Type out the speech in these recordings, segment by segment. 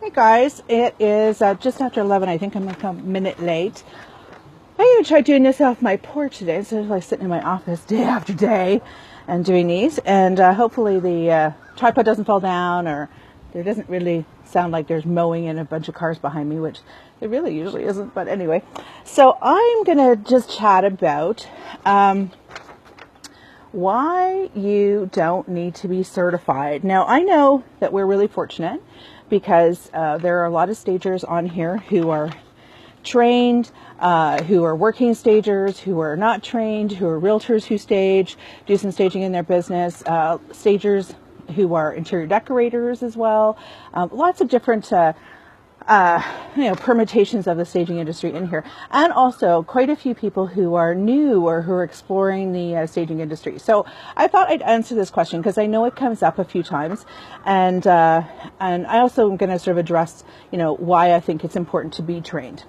Hey guys, it is just after 11. I think I'm like a minute late. I'm going to try doing this off my porch today instead of like sitting in my office day after day and doing these. And hopefully the tripod doesn't fall down, or there doesn't really sound like there's mowing and a bunch of cars behind me, which there really usually isn't. But anyway, so I'm going to just chat about why you don't need to be certified. Now, I know that we're really fortunate because there are a lot of stagers on here who are trained, who are working stagers, who are not trained, who are realtors who stage, do some staging in their business, stagers who are interior decorators as well. Lots of different permutations of the staging industry in here, and also quite a few people who are new or who are exploring the staging industry. So I thought I'd answer this question because I know it comes up a few times, and I also am going to sort of address, why I think it's important to be trained.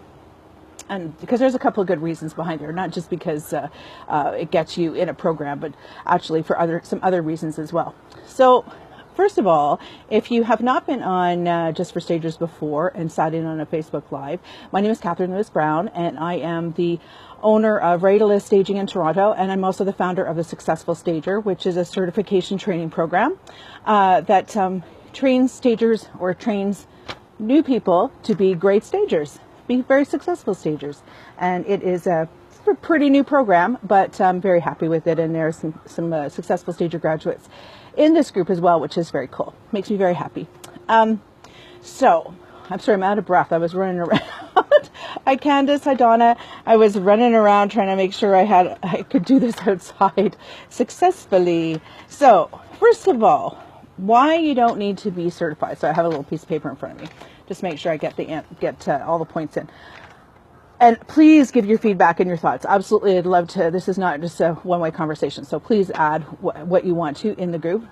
And because there's a couple of good reasons behind it, not just because it gets you in a program, but actually for some other reasons as well. So first of all, if you have not been on Just for Stagers before and sat in on a Facebook Live, my name is Catherine Lewis Brown, and I am the owner of Ready to Live Staging in Toronto, and I'm also the founder of the Successful Stager, which is a certification training program that trains stagers or trains new people to be great stagers, be very successful stagers. And it is a pretty new program, but I'm very happy with it, and there are some successful stager graduates in this group as well, which is very cool. Makes me very happy. So I'm sorry, I'm out of breath. I was running around. Hi Candace, hi Donna. I was running around trying to make sure I could do this outside successfully. So first of all, why you don't need to be certified. So I have a little piece of paper in front of me. Just make sure I get all the points in. And please give your feedback and your thoughts. Absolutely, I'd love to. This is not just a one-way conversation, so please add what you want to in the group.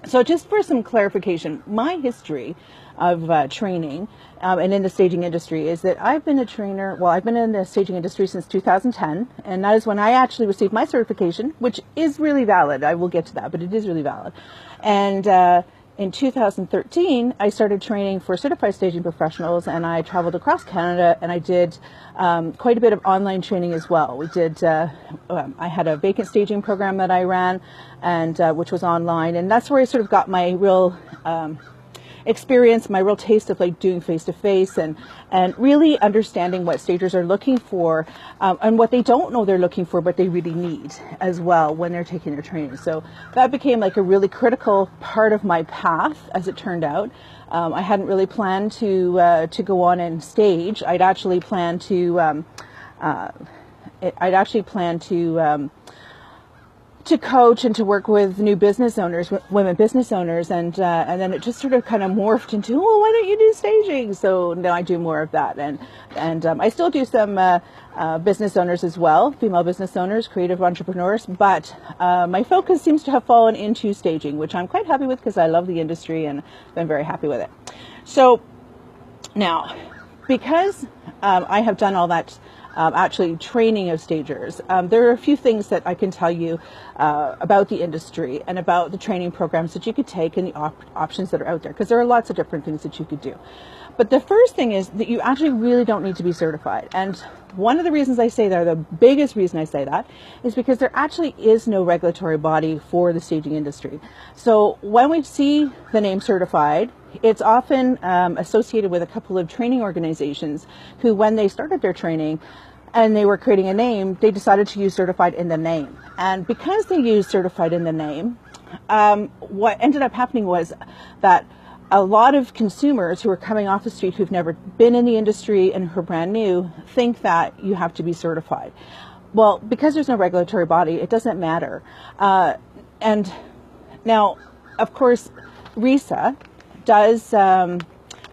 So just for some clarification, my history of training and in the staging industry is that I've been a trainer, I've been in the staging industry since 2010, and that is when I actually received my certification, which is really valid. I will get to that, but it is really valid. And in 2013, I started training for certified staging professionals, and I traveled across Canada, and I did quite a bit of online training as well. We did. I had a vacant staging program that I ran, and which was online, and that's where I sort of got my real experience, my real taste of like doing face-to-face and really understanding what stagers are looking for and what they don't know they're looking for, but they really need as well when they're taking their training. So that became like a really critical part of my path, as it turned out. I hadn't really planned to go on and stage. I'd actually planned to coach and to work with new business owners, women business owners, and then it just sort of kind of morphed into, why don't you do staging? So now I do more of that, and I still do some business owners as well, female business owners, creative entrepreneurs, but my focus seems to have fallen into staging, which I'm quite happy with because I love the industry and been very happy with it. So now, because I have done all that actually training of stagers, there are a few things that I can tell you about the industry and about the training programs that you could take and the options that are out there, because there are lots of different things that you could do. But the first thing is that you actually really don't need to be certified. And one of the reasons I say that, or the biggest reason I say that, is because there actually is no regulatory body for the staging industry. So when we see the name certified, it's often associated with a couple of training organizations who, when they started their training and they were creating a name, they decided to use certified in the name. And because they used certified in the name, what ended up happening was that a lot of consumers who are coming off the street, who've never been in the industry and who are brand new, think that you have to be certified. Well, because there's no regulatory body, it doesn't matter. And now, of course, RISA does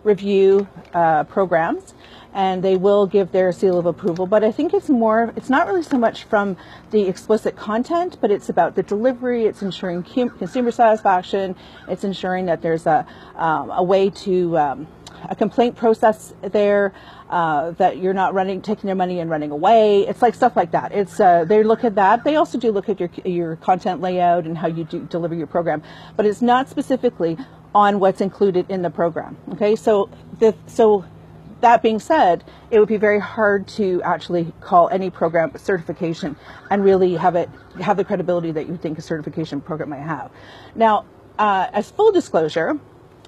review programs, and they will give their seal of approval, but I think it's not really so much from the explicit content, but it's about the delivery. It's ensuring consumer satisfaction. It's ensuring that there's a way to a complaint process there, that you're not taking their money and running away. It's like stuff like that. It's they look at that. They also do look at your content layout and how you deliver your program, but it's not specifically on what's included in the program. Okay, so that being said, it would be very hard to actually call any program certification and really have the credibility that you think a certification program might have. Now, as full disclosure,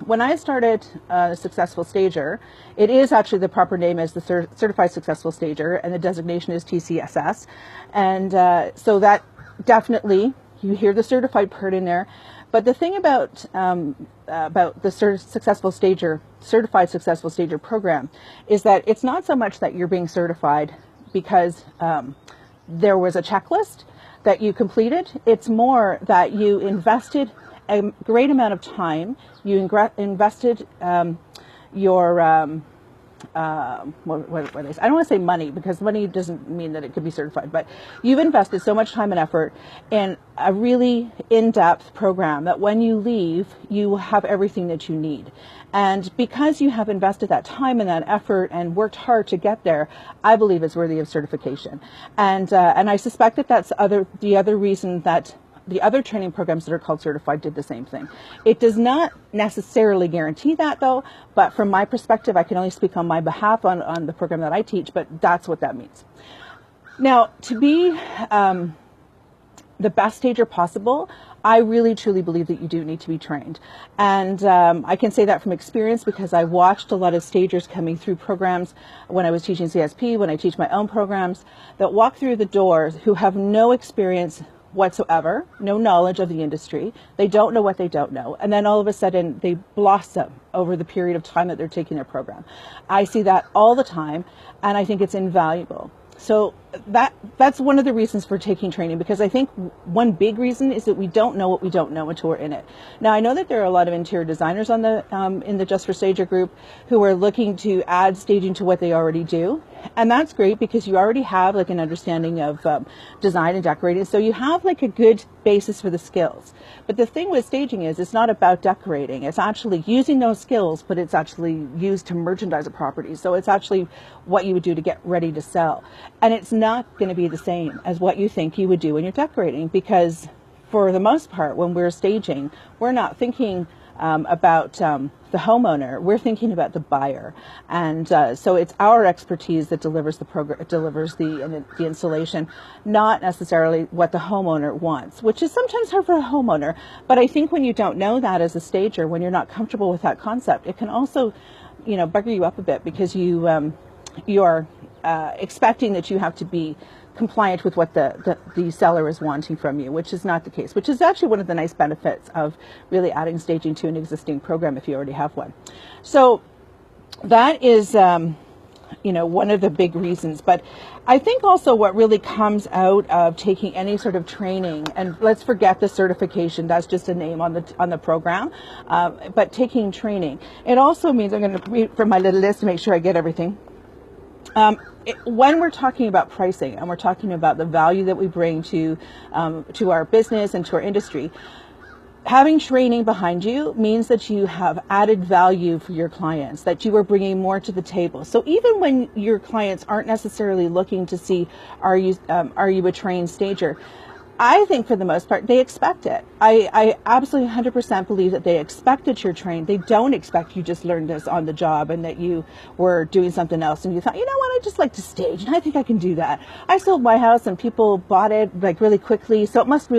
when I started Successful Stager, it is actually the proper name as the Certified Successful Stager, and the designation is TCSS. And so that definitely, you hear the certified part in there. But the thing about the Certified Successful Stager program is that it's not so much that you're being certified because there was a checklist that you completed. It's more that you invested a great amount of time. You invested your I don't want to say money, because money doesn't mean that it could be certified, but you've invested so much time and effort in a really in-depth program that when you leave, you have everything that you need. And because you have invested that time and that effort and worked hard to get there, I believe it's worthy of certification. And I suspect that that's the other reason that the other training programs that are called certified did the same thing. It does not necessarily guarantee that, though, but from my perspective, I can only speak on my behalf on the program that I teach, but that's what that means. Now, to be the best stager possible, I really truly believe that you do need to be trained. And I can say that from experience, because I watched a lot of stagers coming through programs when I was teaching CSP, when I teach my own programs, that walk through the doors who have no experience whatsoever, no knowledge of the industry. They don't know what they don't know. And then all of a sudden they blossom over the period of time that they're taking their program. I see that all the time, and I think it's invaluable. So that's one of the reasons for taking training, because I think one big reason is that we don't know what we don't know until we're in it. Now, I know that there are a lot of interior designers on the in the Just for Stager group who are looking to add staging to what they already do, and that's great because you already have like an understanding of design and decorating, so you have like a good basis for the skills. But the thing with staging is it's not about decorating. It's actually using those skills, but it's actually used to merchandise a property. So it's actually what you would do to get ready to sell. And it's not going to be the same as what you think you would do when you're decorating, because for the most part, when we're staging, we're not thinking about the homeowner. We're thinking about the buyer, and so it's our expertise that delivers the installation, not necessarily what the homeowner wants, which is sometimes hard for a homeowner. But I think when you don't know that as a stager, when you're not comfortable with that concept, it can also, bugger you up a bit, because you are expecting that you have to be compliant with what the seller is wanting from you, which is not the case, which is actually one of the nice benefits of really adding staging to an existing program if you already have one. So that is, one of the big reasons. But I think also what really comes out of taking any sort of training, and let's forget the certification, that's just a name on the program, but taking training, it also means, I'm going to read from my little list to make sure I get everything. When we're talking about pricing and we're talking about the value that we bring to our business and to our industry, having training behind you means that you have added value for your clients, that you are bringing more to the table. So even when your clients aren't necessarily looking to see, are you a trained stager, I think for the most part, they expect it. I absolutely 100% believe that they expect that you're trained. They don't expect you just learned this on the job and that you were doing something else and you thought, you know what, I just like to stage and I think I can do that. I sold my house and people bought it like really quickly, so it must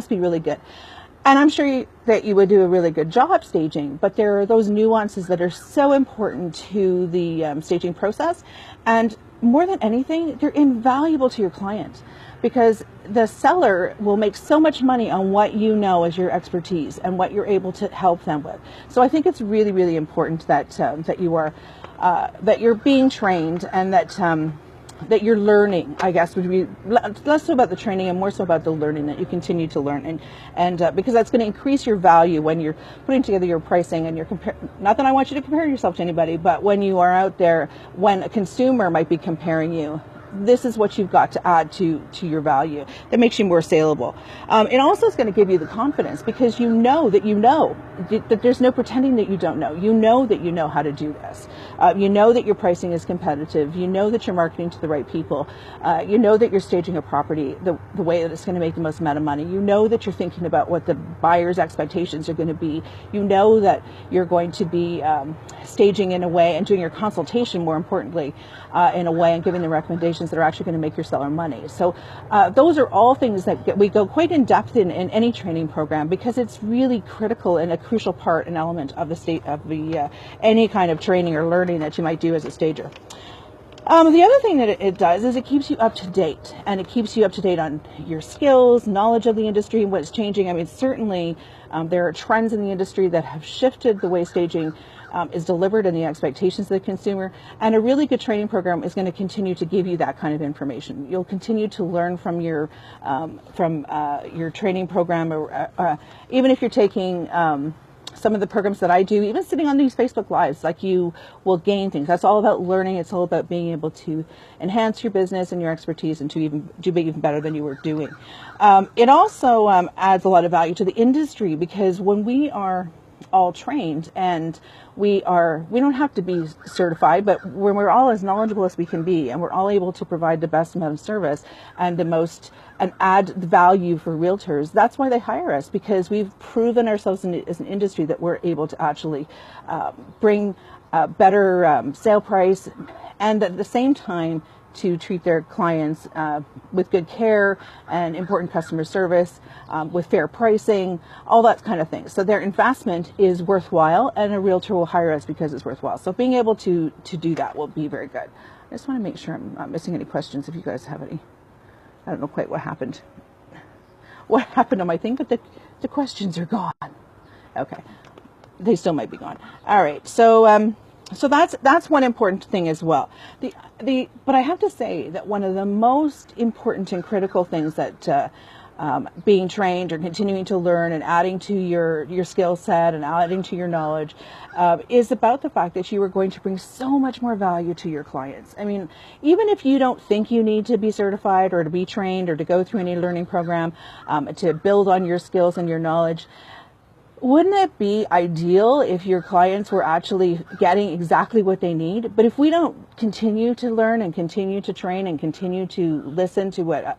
be really good. And I'm sure that you would do a really good job staging, but there are those nuances that are so important to the staging process. And more than anything, they're invaluable to your client, because the seller will make so much money on what you know as your expertise and what you're able to help them with. So I think it's really, really important that that you're being trained, and that you're learning, I guess, would be less so about the training and more so about the learning, that you continue to learn, and because that's going to increase your value when you're putting together your pricing and you're not that I want you to compare yourself to anybody, but when you are out there, when a consumer might be comparing you, this is what you've got to add to your value that makes you more saleable. It also is going to give you the confidence, because you know that there's no pretending that you don't know. You know that you know how to do this. You know that your pricing is competitive. You know that you're marketing to the right people. You know that you're staging a property the way that it's going to make the most amount of money. You know that you're thinking about what the buyer's expectations are going to be. You know that you're going to be staging in a way and doing your consultation, more importantly, in a way, and giving the recommendations that are actually going to make your seller money. So those are all things that we go quite in depth in any training program, because it's really critical and a crucial part and element of any kind of training or learning that you might do as a stager. The other thing that it does is it keeps you up to date, and it keeps you up to date on your skills, knowledge of the industry, and what's changing. I mean, certainly there are trends in the industry that have shifted the way staging is delivered and the expectations of the consumer, and a really good training program is going to continue to give you that kind of information. You'll continue to learn from your training program, or even if you're taking some of the programs that I do, even sitting on these Facebook Lives, like, you will gain things. That's all about learning. It's all about being able to enhance your business and your expertise, and to even do even better than you were doing. It also adds a lot of value to the industry, because when we are all trained, and we don't have to be certified, but when we're all as knowledgeable as we can be, and we're all able to provide the best amount of service and add value for realtors, that's why they hire us, because we've proven ourselves as an industry that we're able to actually bring a better sale price, and at the same time to treat their clients with good care and important customer service, with fair pricing, all that kind of thing. So their investment is worthwhile, and a realtor will hire us because it's worthwhile. So being able to do that will be very good. I just want to make sure I'm not missing any questions, if you guys have any. I don't know quite what happened on my thing, but the questions are gone. Okay. They still might be gone. All right. So that's one important thing as well. But I have to say that one of the most important and critical things that being trained or continuing to learn and adding to your skill set and adding to your knowledge is about the fact that you are going to bring so much more value to your clients. I mean, even if you don't think you need to be certified or to be trained or to go through any learning program to build on your skills and your knowledge, wouldn't it be ideal if your clients were actually getting exactly what they need? But if we don't continue to learn and continue to train and continue to listen to what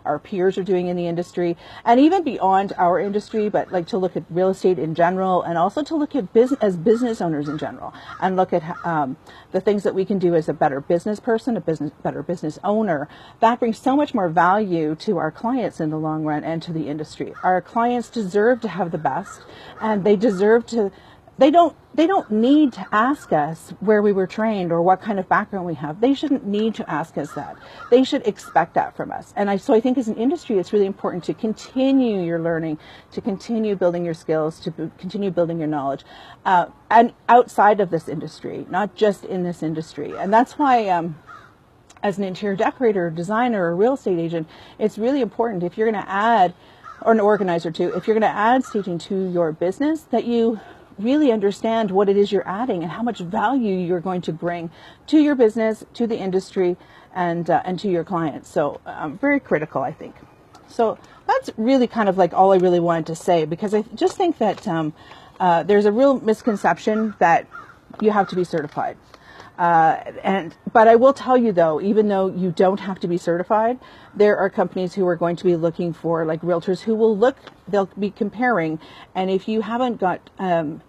our peers are doing in the industry, and even beyond our industry, but like to look at real estate in general, and also to look at business owners in general, and look at the things that we can do as a better business person, better business owner, that brings so much more value to our clients in the long run and to the industry. Our clients deserve to have the best. And they deserve to, they don't need to ask us where we were trained or what kind of background we have. They shouldn't need to ask us that. They should expect that from us. And so I think as an industry, it's really important to continue your learning, to continue building your skills, to continue building your knowledge, and outside of this industry, not just in this industry. And that's why, as an interior decorator, designer, or real estate agent, it's really important, if you're going to add, or an organizer too, if you're going to add staging to your business, that you really understand what it is you're adding and how much value you're going to bring to your business, to the industry, and to your clients. So very critical, I think. So that's really kind of like all I really wanted to say, because I just think that there's a real misconception that you have to be certified. But I will tell you though, even though you don't have to be certified, there are companies who are going to be looking for, like, realtors who will look, they'll be comparing. And if you haven't got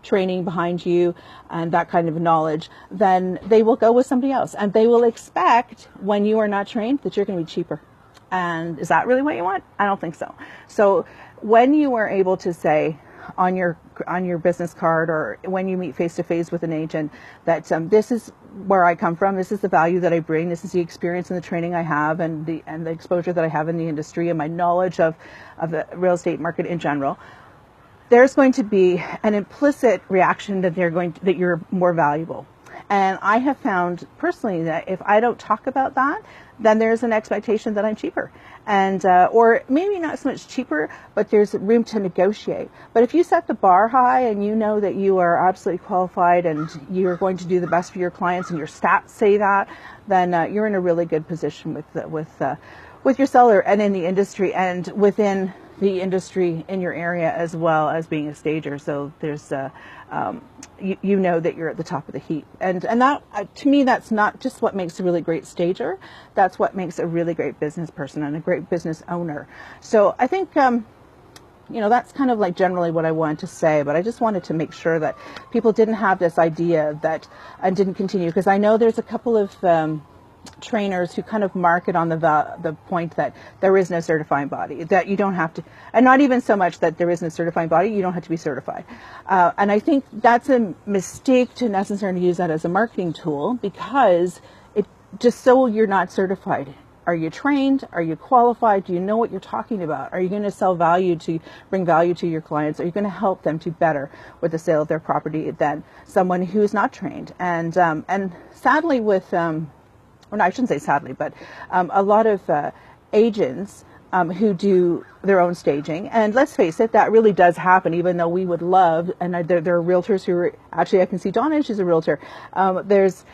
training behind you and that kind of knowledge, then they will go with somebody else, and they will expect, when you are not trained, that you're going to be cheaper. And is that really what you want? I don't think so. So when you are able to say on your business card, or when you meet face to face with an agent, that this is where I come from, this is the value that I bring, this is the experience and the training I have, and the exposure that I have in the industry, and my knowledge of the real estate market in general, there's going to be an implicit reaction that you're more valuable. And I have found personally that if I don't talk about that, then there's an expectation that I'm cheaper. And, or maybe not so much cheaper, but there's room to negotiate. But if you set the bar high and you know that you are absolutely qualified and you're going to do the best for your clients and your stats say that, then you're in a really good position with your seller and in the industry and within the industry in your area as well as being a stager. So there's you know that you're at the top of the heap, and that to me, that's not just what makes a really great stager, that's what makes a really great business person and a great business owner. So I think that's kind of like generally what I wanted to say, but I just wanted to make sure that people didn't have this idea that and didn't continue, because I know there's a couple of trainers who kind of market on the point that there is no certifying body, that you don't have to, and not even so much that there isn't a certifying body, you don't have to be certified. And I think that's a mistake to necessarily use that as a marketing tool, because it just so you're not certified. Are you trained? Are you qualified? Do you know what you're talking about? Are you going to sell value to bring value to your clients? Are you going to help them do better with the sale of their property than someone who's not trained? And sadly with or no, I shouldn't say sadly, but a lot of agents who do their own staging, and let's face it, that really does happen, even though we would love, and there are realtors who are, actually I can see Donna, she's a realtor, there's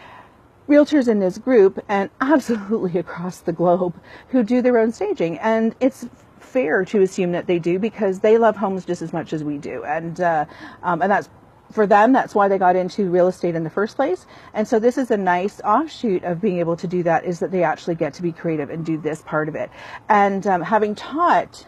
realtors in this group and absolutely across the globe who do their own staging, and it's fair to assume that they do because they love homes just as much as we do, and that's for them, that's why they got into real estate in the first place. And so this is a nice offshoot of being able to do that, is that they actually get to be creative and do this part of it. And having taught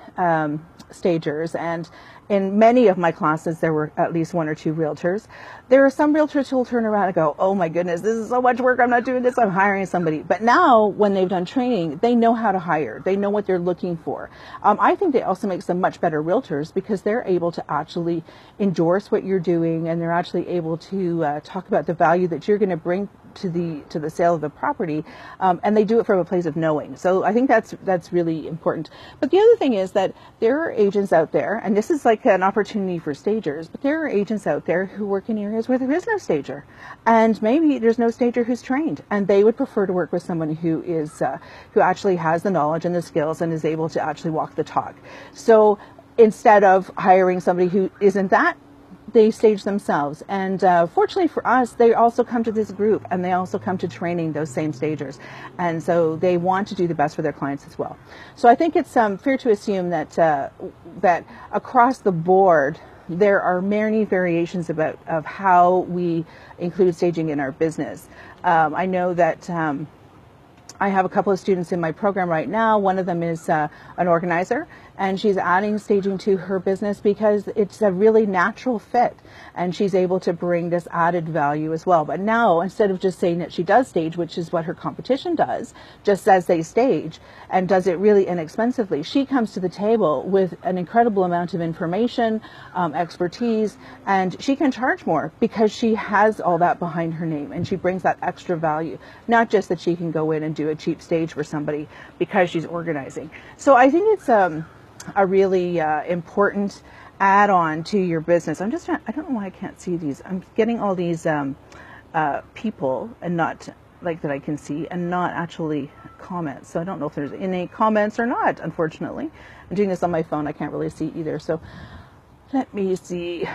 stagers, and in many of my classes there were at least one or two realtors, there are some realtors who will turn around and go, oh my goodness, this is so much work, I'm not doing this, I'm hiring somebody. But now when they've done training, they know how to hire, they know what they're looking for. I think it also makes them much better realtors because they're able to actually endorse what you're doing, and they're actually able to talk about the value that you're going to bring to the sale of the property, and they do it from a place of knowing. So I think that's really important. But the other thing is that there are agents out there, and this is like an opportunity for stagers, but there are agents out there who work in areas where there is no stager, and maybe there's no stager who's trained, and they would prefer to work with someone who is who actually has the knowledge and the skills and is able to actually walk the talk. So instead of hiring somebody who isn't that, they stage themselves. And fortunately for us, they also come to this group, and they also come to training those same stagers. And so they want to do the best for their clients as well. So I think it's fair to assume that that across the board, there are many variations of how we include staging in our business. I know that I have a couple of students in my program right now. One of them is an organizer, and she's adding staging to her business because it's a really natural fit, and she's able to bring this added value as well. But now, instead of just saying that she does stage, which is what her competition does, just says they stage and does it really inexpensively, she comes to the table with an incredible amount of information, expertise, and she can charge more because she has all that behind her name, and she brings that extra value, not just that she can go in and do a cheap stage for somebody because she's organizing. So I think it's a really important add-on to your business. I'm just trying, I don't know why I can't see these. I'm getting all these people, and not like that I can see, and not actually comments. So I don't know if there's any comments or not, unfortunately. I'm doing this on my phone, I can't really see either. So let me see,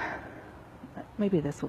maybe this will